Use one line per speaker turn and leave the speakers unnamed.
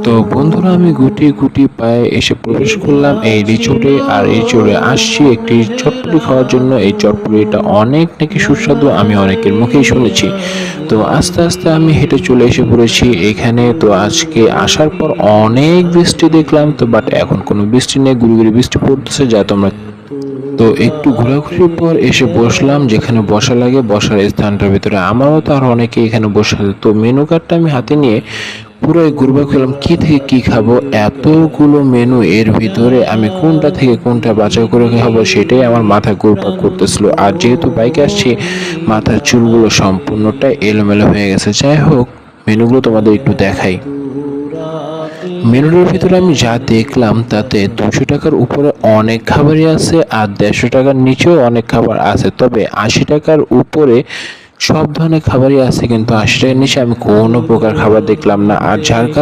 তো বন্ধুরা, আমি গুটি গুটি পায়ে এসে প্রবেশ করলাম এই রিসোর্টে। আর এই রিসোর্টে আসছি একটি চটপটি খাওয়ার জন্য। এই চটপটিটা অনেক নাকি সুস্বাদু, আমি অনেকের মুখেই শুনেছি। তো আস্তে আস্তে আমি হেঁটে চলে এসে পড়েছি এখানে। তো আজকে আসার পর অনেক বৃষ্টি দেখলাম, তো বাট এখন কোনো বৃষ্টি নেই, গুড়ি গুড়ি বৃষ্টি পড়তেছে যা তোমরা। তো একটু ঘোরাঘুরির পর এসে বসলাম যেখানে বসা লাগে, বসার স্থানটার ভিতরে আমার মতো আর অনেকে এখানে বসে আছে। তো মেনু কার্ডটা আমি হাতে নিয়ে পুরোই ঘুরবা খেলাম, কি থেকে কি খাবো, এতগুলো মেনু, এর ভিতরে আমি কোনটা থেকে কোনটা বাছাই করে খাবো সেটাই আমার মাথা ঘুরপাক করতেছিল। আর যেহেতু বাইকে আসছি, মাথার চুলগুলো সম্পূর্ণটাই এলোমেলো হয়ে গেছে। যাই হোক, মেনুগুলো তোমাদের একটু দেখাই। মেনুটার ভিতরে আমি যা দেখলাম তাতে 200 টাকার উপরে অনেক খাবারই আছে, আর 150 টাকার নিচেও অনেক খাবার আছে। তবে 80 টাকার উপরে সব ধরনের খাবারই আছে, কিন্তু 80 টাকার নিচে আমি কোনো প্রকার খাবার দেখলাম না। আর যার